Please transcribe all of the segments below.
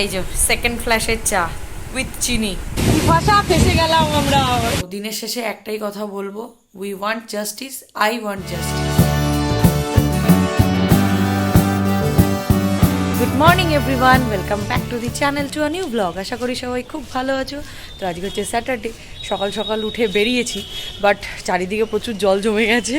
এই যে সেকেন্ড ফ্ল্যাশের চা উইথ চিনি। ভাষা ফেসে গেলাম আমরা। দিনের শেষে একটাই কথা বলবো, we want justice, I want justice. Good morning everyone, welcome back to the channel to a new blog. আশা করি সবাই খুব ভালো আছো। তো আজকে হচ্ছে স্যাটারডে, সকাল সকাল উঠে বেরিয়েছি, বাট চারিদিকে প্রচুর জল জমে গেছে।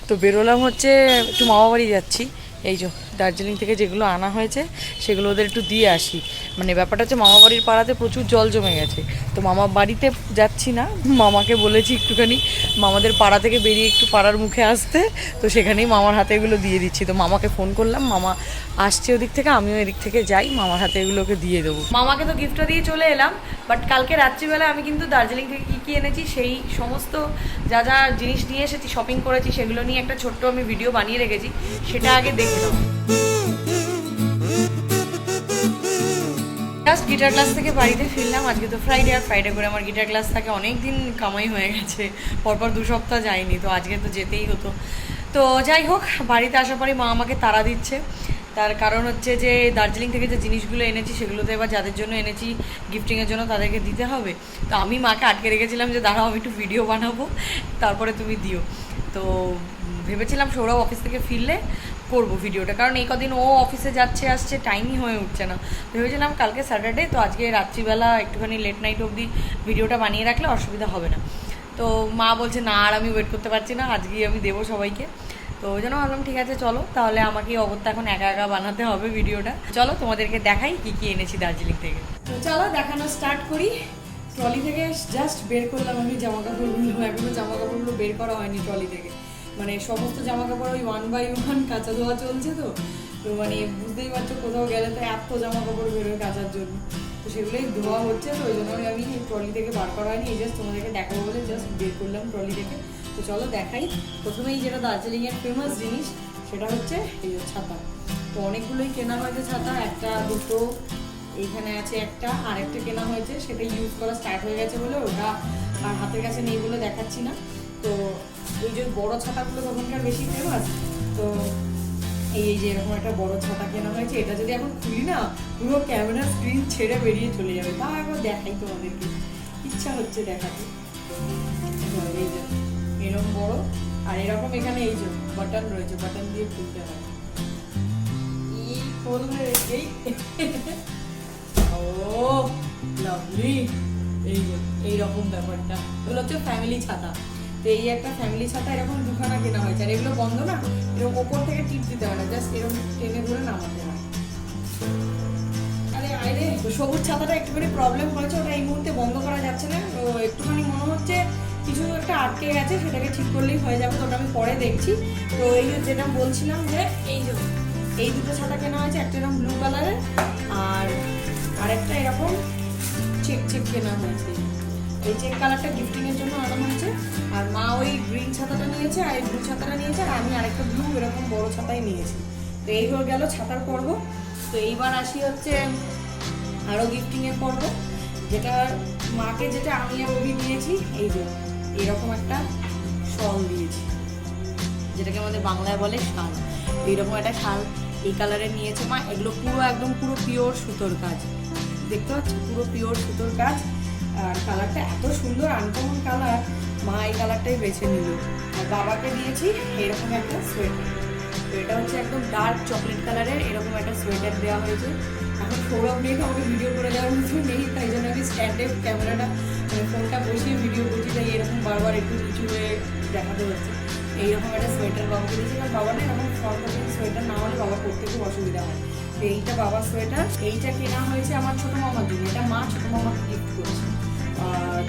তো বেরোলাম হচ্ছে একটু মামাবাড়ি যাচ্ছি। এই যে দার্জিলিং থেকে যেগুলো আনা হয়েছে সেগুলো ওদের একটু দিয়ে আসি। মানে ব্যাপারটা হচ্ছে মামাবাড়ির পাড়াতে প্রচুর জল জমে গেছে, তো মামা বাড়িতে যাচ্ছি না, মামাকে বলেছি একটুখানি মামাদের পাড়া থেকে বেরিয়ে একটু পাড়ার মুখে আসতে, তো সেখানেই মামার হাতে এগুলো দিয়ে দিচ্ছি। তো মামাকে ফোন করলাম, মামা আসছে ওদিক থেকে, আমিও এদিক থেকে যাই, মামার হাতে এগুলোকে দিয়ে দেবো। মামাকে তো গিফটটা দিয়ে চলে এলাম, বাট কালকে রাত্রিবেলা আমি কিন্তু দার্জিলিং থেকে কী কী এনেছি সেই সমস্ত যা যা জিনিস নিয়ে এসেছি, শপিং করেছি, সেগুলো নিয়ে একটা ছোট্ট আমি ভিডিও বানিয়ে রেখেছি, সেটা আগে দেখলাম। জাস্ট গিটার ক্লাস থেকে বাড়িতে ফিরলাম। আজকে তো ফ্রাইডে, আর ফ্রাইডে করে আমার গিটার ক্লাস থাকে, অনেক দিন কামাই হয়ে গেছে, পরপর 2 সপ্তাহ যায়নি, তো আজকে তো যেতেই হতো। তো যাই হোক, বাড়িতে আসার পরে মা আমাকে তাড়া দিচ্ছে। তার কারণ হচ্ছে যে দার্জিলিং থেকে যে জিনিসগুলো এনেছি সেগুলো তো এবার যাদের জন্য এনেছি গিফটিংয়ের জন্য তাদেরকে দিতে হবে। তো আমি মাকে আটকে রেখেছিলাম যে দাঁড়াও আমি একটু ভিডিও বানাবো, তারপরে তুমি দিও। তো ভেবেছিলাম সৌরভ অফিস থেকে ফিরলে করবো ভিডিওটা, কারণ এই কদিন ও অফিসে যাচ্ছে আসছে, টাইমই হয়ে উঠছে না। ভেবেছিলাম কালকে স্যাটারডে, তো আজকে রাত্রিবেলা একটুখানি লেট নাইট অবধি ভিডিওটা বানিয়ে রাখলে অসুবিধা হবে না। তো মা বলছে না, আর আমি ওয়েট করতে পারছি না, আজকেই আমি দেবো সবাইকে। তো ওই জন্য ভাবলাম ঠিক আছে চলো, তাহলে আমাকে অগত্যা এখন একা একা বানাতে হবে ভিডিওটা। চলো তোমাদেরকে দেখাই কী কী এনেছি দার্জিলিং থেকে। তো চলো দেখানো স্টার্ট করি। ট্রলি থেকে জাস্ট বের করলাম আমি জামা কাপড়গুলো, এখনো জামা কাপড়গুলো বের করা হয়নি ট্রলি থেকে। মানে সমস্ত জামা কাপড় ওই 1 বাই 1 কাঁচা ধোয়া চলছে। তো তো মানে বুঝতেই পারছো, কোথাও গেলে তো এত জামা কাপড় বেরোয় কাচার জন্য, তো সেগুলোই ধোয়া হচ্ছে। তো ওই জন্য আমি ট্রলি থেকে বার করা হয়নি, এই জাস্ট তোমাদেরকে দেখাবো বলে জাস্ট বের করলাম ট্রলি থেকে। তো চলো দেখাই। প্রথমেই যেটা দার্জিলিংয়ের ফেমাস জিনিস সেটা হচ্ছে এই ছাতা। তো অনেকগুলোই কেনা হয়েছে ছাতা, একটা দুটো এইখানে আছে, একটা আরেকটা কেনা হয়েছে, সেটা ইউজ করা স্টার্ট হয়ে গেছে বলে ওটা আর হাতের কাছে নেই বলে দেখাচ্ছি না। তো এই যে বড় ছাতাগুলো তখনকার বেশি ফেমাস। তো এই যে এরকম একটা বড় ছাতা কেনা হয়েছে, এটা যদি এখন খুলি না পুরো ক্যামেরা স্ক্রিন ছেড়ে বেরিয়ে চলে যাবে। তা একবার দেখাই তোমাদেরকে, ইচ্ছা হচ্ছে দেখাতে। এই যে এরকম বড়, আর এরকম এখানে এই যে বাটন রয়েছে, বাটন দিয়ে খুলতে হয়। এই খুলবে এই ও লাভলি, এই যে এইরকম ব্যাপারটা। এগুলো হচ্ছে ফ্যামিলি ছাতা। তো এই একটা ফ্যামিলি ছাতা এরকম দুখানা কেনা হয়েছে, আর এগুলো বন্ধ না, এরকম ওপর থেকে টিপ দিতে হয় না, জাস্ট এরকম টেনে ধরে নামাতে হয়। আরে আরে সবুজ ছাতাটা একটুখানি প্রবলেম হয়েছে, ওটা এই মুহূর্তে বন্ধ করা যাচ্ছে না। তো একটুখানি মনে হচ্ছে কিছু একটা আটকে গেছে, সেটাকে ঠিক করলেই হয়ে যাবে, তো ওটা আমি পরে দেখছি। তো এই যেটা বলছিলাম যে এই দুটো ছাতা কেনা হয়েছে, একটা এরকম ব্লু কালারের আর আরেকটা এরকম চেক চেক কেনা হয়েছে। এই চেক কালারটা গিফটিংয়ের জন্য আনা হয়েছে, আর মা ওই গ্রিন ছাতাটা নিয়েছে আর এই ব্লু ছাতাটা নিয়েছে, আর আমি আরেকটা ব্লু এরকম বড় ছাতাই নিয়েছি। তো এই হয়ে গেল ছাতার পর্ব। তো এইবার আসি হচ্ছে আরও গিফটিংয়ের পর্ব, যেটা মাকে যেটা আমি আর অভি দিয়েছি, এই যে এরকম একটা শল দিয়েছি, যেটাকে আমাদের বাংলায় বলে শাল। এইরকম একটা শাল এই কালারের নিয়েছে মা। এগুলো পুরো একদম পুরো পিওর সুতোর কাজ, দেখতে পাচ্ছি পুরো পিওর সুতোর কাজ। আর কালারটা এত সুন্দর, আনকমন কালার, মা এই কালারটাই বেছে নিল। আর বাবাকে দিয়েছি এরকম একটা সোয়েটার। তো এটা হচ্ছে একদম ডার্ক চকলেট কালারের এরকম একটা সোয়েটার দেওয়া হয়েছে। এখন সৌরভ নেই, আমাকে ভিডিও করে দেওয়ার মতো নেই, তাই জন্য আমি স্ট্যান্ডে ক্যামেরাটা মানে ফোনটা বসিয়ে ভিডিও করছি, তাই এরকম বারবার একটু নিচু হয়ে দেখাতে হচ্ছে। এইরকম একটা সোয়েটার বাবাকে দিয়েছি, কারণ বাবা না এরকম ফর্মাল সোয়েটার না হলে বাবা পরতে খুব অসুবিধা হয়। তো এইটা বাবার সোয়েটার, এইটা কেনা হয়েছে আমার ছোটো মামার জন্য, এটা মা ছোটো মামাকে গিফট করেছে।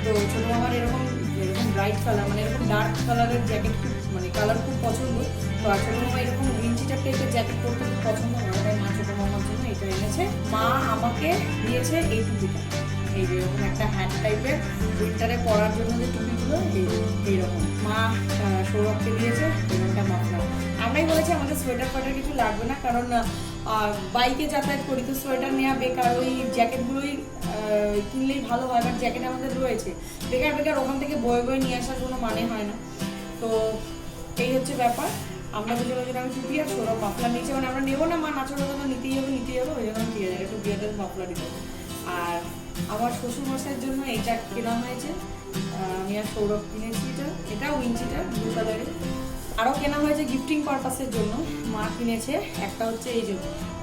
তো ছোটো মামার এরকম এরকম ব্রাইট কালার মানে এরকম ডার্ক কালারের জ্যাকেট খুব মানে কালার খুব পছন্দ। তো আর ছোটো মামা এরকম উইঞ্চিটার টাইপের জ্যাকেট পরতে খুব পছন্দ করে, তাই মা ছোটো মামার জন্য এটা এনেছে। মা আমাকে দিয়েছে এই টুপিটা, এই যে এরকম একটা হ্যান্ড টাইপের উইন্টারে পরার জন্য যে টুপিগুলো এইরকম। মা সৌরভকে দিয়েছে এরকমটা মাফলার। আমরাই বলেছি আমাদের সোয়েটার ফোয়েটার কিছু লাগবে না, কারণ বাইকে যাতায়াত করি, তো সোয়েটার নেওয়া বেকার, ওই জ্যাকেটগুলোই কিনলেই ভালো হয়। বাট জ্যাকেট আমাদের রয়েছে, বেকার বেকার ওখান থেকে বয়ে বয়ে নিয়ে আসার কোনো মানে হয় না। তো এই হচ্ছে ব্যাপার। আমরা দুজন ওই জন্য আমি টুপি আর সৌরভ মাফলার নিচে, মানে আমরা নেবো না, মা নাচড়া তো নিতেই হবে ওই জন্য ঠিক আছে টুপি আর মাফলার দিতে। আর আমার শ্বশুরমশাইয়ের জন্য এটা কেনা হয়েছে, আমি আর সৌরভ কিনেছি। এটা উইঞ্চিটা ব্লু কালারের। আরও কেনা হয়েছে গিফটিং পারপাসের জন্য। মা কিনেছে একটা হচ্ছে এই যে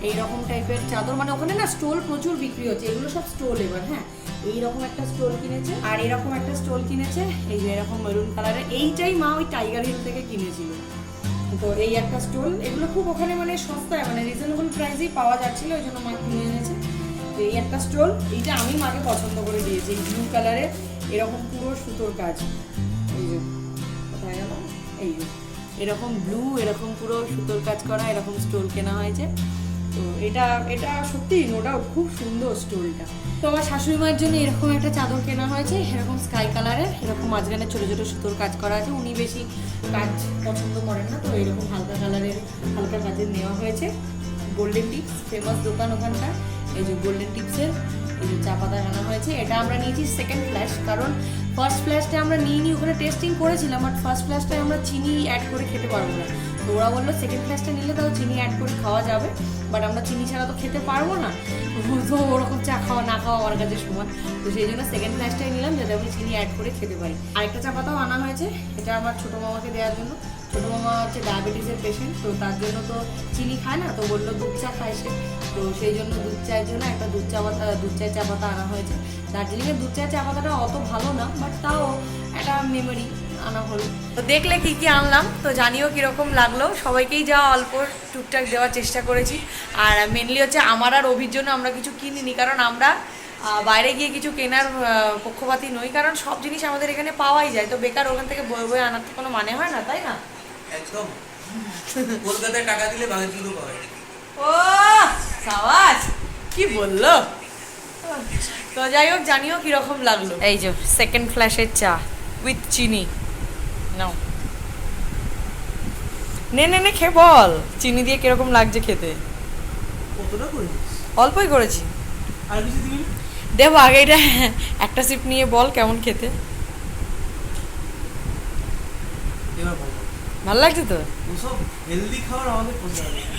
এইরকম টাইপের চাদর, মানে ওখানে না স্টোল প্রচুর বিক্রি হচ্ছে, এগুলো সব স্টোল এবার। হ্যাঁ, এইরকম একটা স্টোল কিনেছে আর এরকম একটা স্টোল কিনেছে, এই যে এরকম মেরুন কালারের। এইটাই মা ওই টাইগার হিল থেকে কিনেছিল। তো এই একটা স্টোল, এগুলো খুব ওখানে মানে সস্তায়, মানে রিজনেবল প্রাইসেই পাওয়া যাচ্ছিলো, ওই জন্য মা কিনে এনেছে। তো এই একটা স্টোল, এইটা আমি মাকে পছন্দ করে দিয়েছি, এই ব্লু কালারের এরকম পুরো সুতোর কাজ। এই যে কোথায় গেল, এই যে এরকম ব্লু, এরকম পুরো সুতোর কাজ করা এরকম স্টোল কেনা হয়েছে। তো এটা সত্যি নো ডাউট খুব সুন্দর স্টোলটা। তো আমার শাশুড়ি মায়ের জন্য এরকম একটা চাদর কেনা হয়েছে, এরকম স্কাই কালারের, এরকম মাঝখানে ছোটো ছোটো সুতোর কাজ করা আছে। উনি বেশি কাজ পছন্দ করেন না, তো এরকম হালকা কালারের হালকা কাজের নেওয়া হয়েছে। গোল্ডেন টিপস ফেমাস দোকান ওখানটা, এই যে গোল্ডেন টিপসের এই যে চা পাতা আনা হয়েছে। এটা আমরা নিয়েছি সেকেন্ড ফ্ল্যাশ, কারণ ফার্স্ট ফ্ল্যাশটা আমরা নিইনি, ওখানে টেস্টিং করেছিলাম, বাট ফার্স্ট ফ্ল্যাশটায় আমরা চিনি অ্যাড করে খেতে পারবো না। তো ওরা বললো সেকেন্ড ফ্ল্যাশটা নিলে তাও চিনি অ্যাড করে খাওয়া যাবে, বাট আমরা চিনি ছাড়া তো খেতে পারবো না, তো ওরকম চা খাওয়া না খাওয়া আমার কাছে সমান। তো সেই জন্য সেকেন্ড ফ্ল্যাশটাই নিলাম, যাতে আমি চিনি অ্যাড করে খেতে পারি। আরেকটা চা পাতাও আনা হয়েছে, এটা আমার ছোটো মামাকে দেওয়ার জন্য। ছোটো মামা হচ্ছে ডায়াবেটিসের পেশেন্ট, তো তার জন্য তো চিনি খায় না, তো বললো দুধ চা খায় সে, তো সেই জন্য দুধ চায়ের জন্য একটা দুধ চায়ের চা পাতা আনা হয়েছে। দার্জিলিংয়ের দুধ চায়ের চা পাতাটা অত ভালো না, বাট তাও একটা মেমোরি আনা হলো। তো দেখলে কি কি আনলাম, তো জানিও কীরকম লাগলো। সবাইকেই যা অল্প টুকটাক দেওয়ার চেষ্টা করেছি। আর মেনলি হচ্ছে আমার আর অভির জন্য আমরা কিছু কিনিনি, কারণ আমরা বাইরে গিয়ে কিছু কেনার পক্ষপাতী নই, কারণ সব জিনিস আমাদের এখানে পাওয়াই যায়। তো বেকার ওখান থেকে বয়ে বয়ে আনার তো কোনো মানে হয় না, তাই না? একদম। কলকাতায় টাকা দিলে ভাঙাচুরো পাওয়া যায়। ও সাবাস, কি বললো। তো যাই হোক, জানিও কিরকম লাগলো। এই যে সেকেন্ড ফ্ল্যাশের চা উইথ চিনি নাও, নে খেয়ে বল চিনি দিয়ে কিরকম লাগছে খেতে। কতটা করেছিস? অল্পই করেছি। আর কিছু দিবি না? দেবো আগে এটা একটা সিপ নিয়ে বল কেমন খেতে। এবার ভালো ভালো লাগছে তো? ওসব হেলদি খাবার আমাদের পছন্দ না।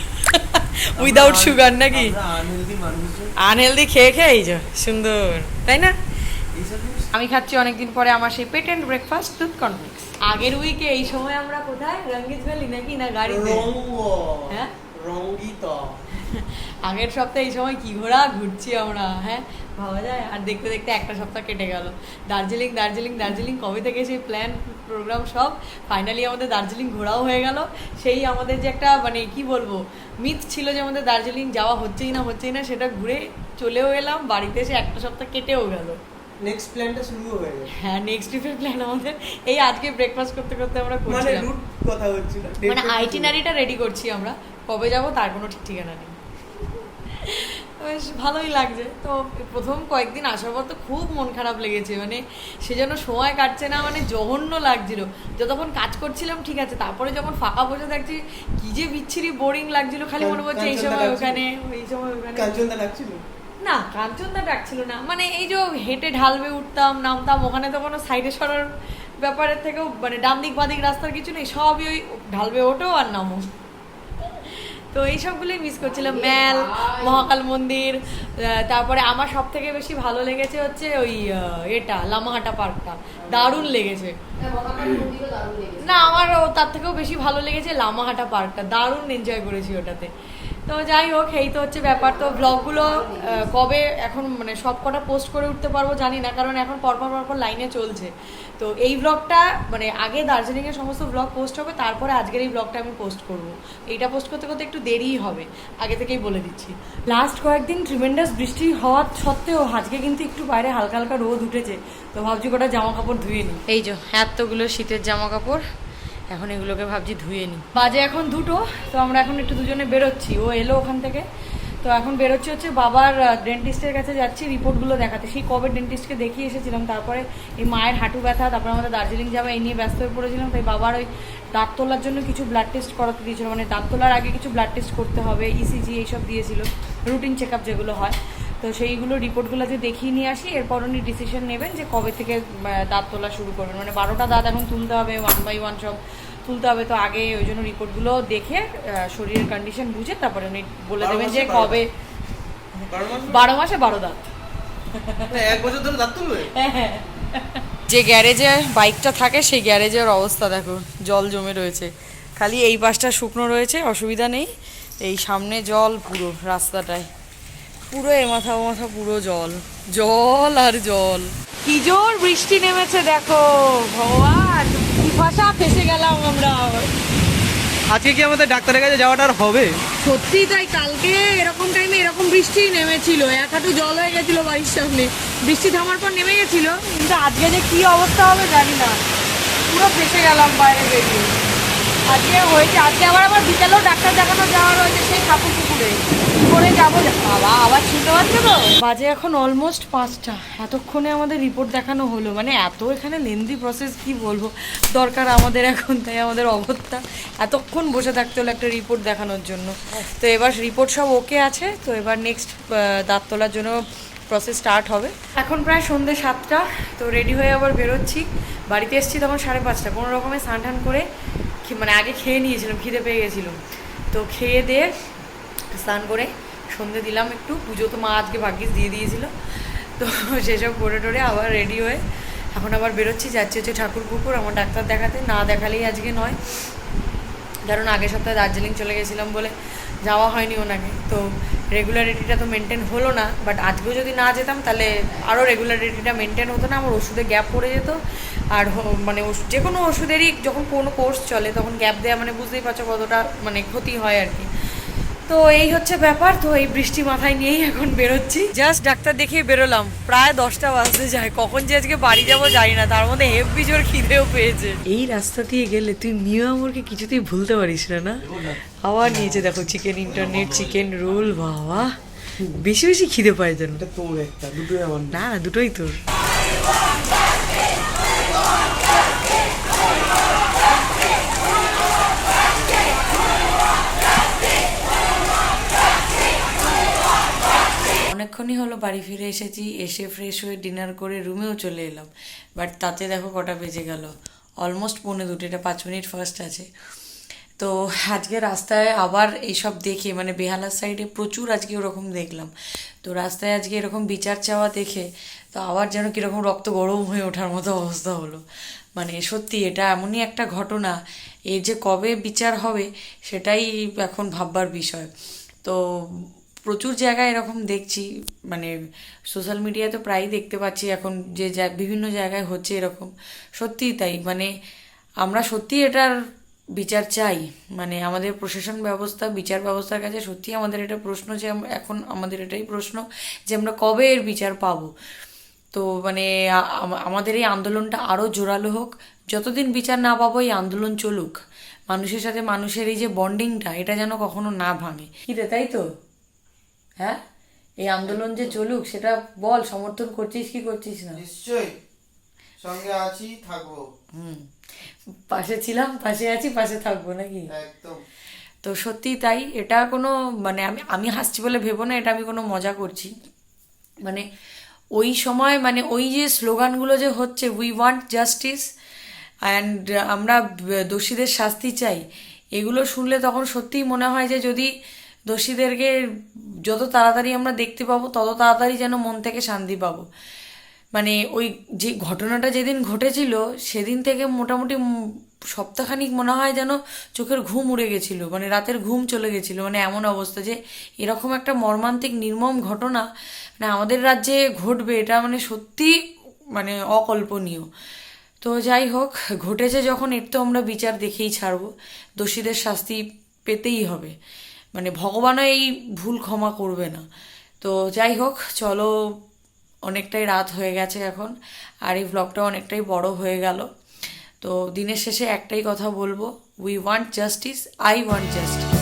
উইদাউট সুগার নাকি? আমরা আনহেলদি মানুষ, আনহেলদি খেয়ে খেয়ে এই যে সুন্দর, তাই না? এইসব জিনিস আমি খাচ্ছি অনেকদিন পরে আমার সেই পেটেন্ট ব্রেকফাস্ট দুধ কর্নফ্লেক্স। আগের উইকে এই সময় আমরা কোথায়, রঙ্গিত ভ্যালি নাকি না গাড়িতে? হ্যাঁ রঙ্গিত। আগের সপ্তাহে এই সময় কি ঘুরছি আমরা, হ্যাঁ ভাবা যায়। আর দেখতে দেখতে একটা সপ্তাহ কেটে গেল। দার্জিলিং কবে থেকে সেই প্ল্যান প্রোগ্রাম সব ফাইনালি আমাদের দার্জিলিং ঘোরাও হয়ে গেল। সেই আমাদের যে একটা মানে কি বলবো মিথ ছিল যে আমাদের দার্জিলিং যাওয়া হচ্ছেই না, সেটা ঘুরে চলেও এলাম, বাড়িতে এসে একটা সপ্তাহ কেটেও গেল। নেক্সট প্ল্যানটা শুরু হয়ে গেল। হ্যাঁ, নেক্সট ট্রিপের প্ল্যান আমাদের এই আজকে ব্রেকফাস্ট করতে করতে আমরা মানে করছিলাম, রুট কথা হচ্ছিল, মানে আইটিনারিটা রেডি করছি আমরা, কবে যাব তার কোনো ঠিক ঠিকানা নেই। বেশ ভালোই লাগছে। তো প্রথম কয়েকদিন আসার পর তো খুব মন খারাপ লেগেছে, মানে সেজন্য সময় কাটছে না, মানে জঘন্য লাগছিল। যতক্ষণ কাজ করছিলাম ঠিক আছে, তারপরে যখন ফাঁকা বসে থাকছি কি যে বিচ্ছিরি বোরিং লাগছিল, খালি মনে পড়ছে এই সময় ওখানে, এই সময় ওখানে। কাঞ্চনদা ডাকছিল না, কাঞ্চনদা ডাকছিল না, মানে এই যে হেঁটে ঢালবে উঠতাম নামতাম, ওখানে তো কোনো সাইডে সরার ব্যাপারের থেকেও মানে ডান দিক বাদিক রাস্তার কিছু নেই, সবই ওই ঢালবে ওঠো আর নামো। তো এইসবগুলোই মিস করছিলাম, ম্যাল, মহাকাল মন্দির। তারপরে আমার সব থেকে বেশি ভালো লেগেছে হচ্ছে ওই এটা লামাহাটা পার্কটা, দারুণ লেগেছে। না, আমার তার থেকেও বেশি ভালো লেগেছে লামাহাটা পার্কটা, দারুণ এনজয় করেছি ওটাতে। তো যাই হোক, এই তো হচ্ছে ব্যাপার। তো ব্লগগুলো কবে এখন মানে সব কটা পোস্ট করে উঠতে পারবো জানি না, কারণ এখন পরপর লাইনে চলছে। তো এই ব্লগটা মানে আগে দার্জিলিংয়ের সমস্ত ব্লগ পোস্ট হবে, তারপরে আজকের এই ব্লগটা আমি পোস্ট করব। এইটা পোস্ট করতে করতে একটু দেরিই হবে, আগে থেকেই বলে দিচ্ছি। লাস্ট কয়েকদিন ট্রিমেন্ডাস বৃষ্টি হওয়ার সত্ত্বেও আজকে কিন্তু একটু বাইরে হালকা হালকা রোদ উঠেছে, তো ভাবছি কটা জামা কাপড় ধুয়ে নিই। এই যে এতগুলো শীতের জামা কাপড়, এখন এগুলোকে ভাবছি ধুয়ে নিই। বাজে এখন 2টো, তো আমরা এখন একটু দুজনে বেরোচ্ছি, ও এলো ওখান থেকে, তো এখন বেরোচ্ছি হচ্ছে বাবার ডেন্টিস্টের কাছে যাচ্ছি রিপোর্টগুলো দেখাতে। সেই কবে ডেন্টিস্টকে দেখিয়ে এসেছিলাম, তারপরে এই মায়ের হাঁটু ব্যথা, তারপরে আমাদের দার্জিলিং যাওয়া, এই নিয়ে ব্যস্ত হয়ে পড়েছিলাম। তাই বাবার ওই দাঁত তোলার জন্য কিছু ব্লাড টেস্ট করাতে দিয়েছিল, মানে দাঁত তোলার আগে কিছু ব্লাড টেস্ট করতে হবে, ইসিজি এইসব দিয়েছিল, রুটিন চেক আপ যেগুলো হয়। তো সেইগুলো রিপোর্টগুলো যে দেখিয়ে নিয়ে আসি, এরপর উনি ডিসিশন নেবেন যে কবে থেকে দাঁত তোলা শুরু করবেন। মানে 12টা দাঁত এখন তুলতে হবে, 1 বাই 1 সব তুলতে হবে, তো আগে ওই জন্য রিপোর্টগুলো দেখে শরীরের কন্ডিশন বুঝে তারপরে উনি বলে 12 দেবেন মাসে যে 12 কবে 12 মাসে 12 দাঁত। এক বছর ধরে দাঁত তুলবে? যে গ্যারেজে বাইকটা থাকে সেই গ্যারেজের অবস্থা দেখো, জল জমে রয়েছে, খালি এই পাশটা শুকনো রয়েছে, অসুবিধা নেই। এই সামনে জল পুরো রাস্তাটায়, পুরো এ মাথা ও মাথা পুরো জল জল আর জল। কি জোর বৃষ্টি নেমেছে দেখো, ভগবান কি ভাষা ফেসে গেলাম আমরা। আজকে কি আমাদের ডাক্তারের কাছে যাওয়াটা আর হবে? সত্যি তাই, কালকে এরকম টাইমে এরকম বৃষ্টি নেমেছিল, এক হাঁটু জল হয়ে গেছিল বাড়ির সামনে, বৃষ্টি থামার পর নেমে গেছিল, কিন্তু আজকে যে কি অবস্থা হবে জানি না, পুরো ফেসে গেলাম বাইরে বেরিয়ে। আজকে হয়েছে, আজকে আবার বিকেলেও ডাক্তার দেখানো যাওয়া রয়েছে সেই ঠাকুর পুকুরে, কি করে যাবো বাবা, আবার শুনতে পাচ্ছ তো? বাজে এখন অলমোস্ট 5টা, এতক্ষণে আমাদের রিপোর্ট দেখানো হলো, মানে এত এখানে লেন্দি প্রসেস কি বলবো দরকার আমাদের এখন, তাই আমাদের অগত্যা এতক্ষণ বসে থাকতে হলো একটা রিপোর্ট দেখানোর জন্য। তো এবার রিপোর্ট সব ওকে আছে, তো এবার নেক্সট দাঁত তোলার জন্য প্রসেস স্টার্ট হবে। এখন প্রায় সন্ধ্যে 7টা, তো রেডি হয়ে আবার বেরোচ্ছি। বাড়িতে এসেছি তখন 5:30, কোনো রকমে স্নান টান করে মানে আগে খেয়ে নিয়েছিলাম, খিদে পেয়ে গেছিলাম, তো খেয়ে দিয়ে স্নান করে সন্ধে দিলাম একটু, পুজো তো মা আজকে ভাগ্যিস দিয়ে দিয়েছিল, তো সেসব করে টোরে আবার রেডি হয়ে এখন আবার বেরোচ্ছি, যাচ্ছি হচ্ছে ঠাকুর পুকুর আমার ডাক্তার দেখাতে। না দেখালেই আজকে নয়, কারণ আগের সপ্তাহে দার্জিলিং চলে গেছিলাম বলে যাওয়া হয়নি ওনাকে, তো রেগুলারিটিটা তো মেনটেন হলো না। বাট আজকেও যদি না যেতাম তাহলে আরও রেগুলারিটিটা মেনটেন হতো না, আমার ওষুধে গ্যাপ পড়ে যেত। আর মানে যে কোনো ওষুধেরই যখন কোনো কোর্স চলে তখন গ্যাপ দেওয়া মানে বুঝতেই পারছো কতটা মানে ক্ষতি হয় আর কি। তো এই হচ্ছে ব্যাপার, তো এই বৃষ্টি মাথায় নিয়েই এখন বেরোচ্ছি। জাস্ট ডাক্তার দেখিয়ে বেরোলাম, প্রায় 10টা বাজতে যায়, কখন যে আজকে বাড়ি যাবো জানি না, তার মধ্যে হেভি জোর খিদেও পেয়েছে। এই রাস্তা দিয়ে গেলে তুই নিউ আমরকে কিছুতেই ভুলতে পারিস না। না আবার নিয়েছে দেখো চিকেন ইন্টারনেট, চিকেন রোল, বাবা বেশি বেশি খিদে পায় যেন। তোর একটা দুটোই আমার না না দুটোই তোর। অনেকক্ষণই হলো বাড়ি ফিরে এসেছি, এসে ফ্রেশ হয়ে ডিনার করে রুমেও চলে এলাম, বাট তাতে দেখো কটা বেজে গেল, অলমোস্ট 1:45, এটা 5 মিনিট ফার্স্ট আছে। তো আজকে রাস্তায় আবার এইসব দেখে, মানে বেহালার সাইডে প্রচুর আজকে ওরকম দেখলাম, তো রাস্তায় আজকে এরকম বিচার চাওয়া দেখে তো আবার যেন কীরকম রক্ত গরম হয়ে ওঠার মতো অবস্থা হলো। মানে সত্যি এটা এমনই একটা ঘটনা, এর যে কবে বিচার হবে সেটাই এখন ভাববার বিষয়। তো প্রচুর জায়গায় এরকম দেখছি, মানে সোশ্যাল মিডিয়ায় তো প্রায়ই দেখতে পাচ্ছি এখন যে বিভিন্ন জায়গায় হচ্ছে এরকম। সত্যিই তাই, মানে আমরা সত্যি এটার বিচার চাই, মানে আমাদের প্রশাসন ব্যবস্থা, বিচার ব্যবস্থার কাছে সত্যি আমাদের এটা প্রশ্ন যে এখন আমাদের এটাই প্রশ্ন যে আমরা কবে এর বিচার পাবো। তো মানে আমাদের এই আন্দোলনটা আরও জোরালো হোক, যতদিন বিচার না পাবো এই আন্দোলন চলুক, মানুষের সাথে মানুষের এই যে বন্ডিংটা এটা যেন কখনো না ভাঙে। কি রে, তাই তো? হ্যাঁ, এই আন্দোলন যে চলুক সেটা বল, সমর্থন করছিস কি করছিস না? নিশ্চয়ই সঙ্গে আছি, থাকবো। পাশে ছিলাম, পাশে আছি, পাশে থাকবো, নাকি? একদম। তো সত্যি তাই, এটা কোনো মানে আমি হাসছি বলে ভেবো না, এটা আমি কোনো মজা করছি। মানে ওই সময় মানে ওই যে স্লোগানগুলো যে হচ্ছে, উই ওয়ান্ট জাস্টিস অ্যান্ড আমরা দোষীদের শাস্তি চাই, এগুলো শুনলে তখন সত্যিই মনে হয় যে যদি দোষীদেরকে যত তাড়াতাড়ি আমরা দেখতে পাবো তত তাড়াতাড়ি যেন মন থেকে শান্তি পাবো। মানে ওই যে ঘটনাটা যেদিন ঘটেছিল সেদিন থেকে মোটামুটি সপ্তাহখানিক মনে হয় যেন চোখের ঘুম উড়ে গেছিলো, মানে রাতের ঘুম চলে গেছিলো, মানে এমন অবস্থা যে এরকম একটা মর্মান্তিক নির্মম ঘটনা মানে আমাদের রাজ্যে ঘটবে এটা মানে সত্যি মানে অকল্পনীয়। তো যাই হোক, ঘটেছে যখন এর তো আমরা বিচার দেখেই ছাড়বো, দোষীদের শাস্তি পেতেই হবে, মানে ভগবানও এই ভুল ক্ষমা করবে না। তো যাই হোক, চলো, অনেকটাই রাত হয়ে গেছে এখন, আর এই ব্লগটা অনেকটাই বড় হয়ে গেল। তো দিনের শেষে একটাই কথা বলবো, we want justice, I want justice.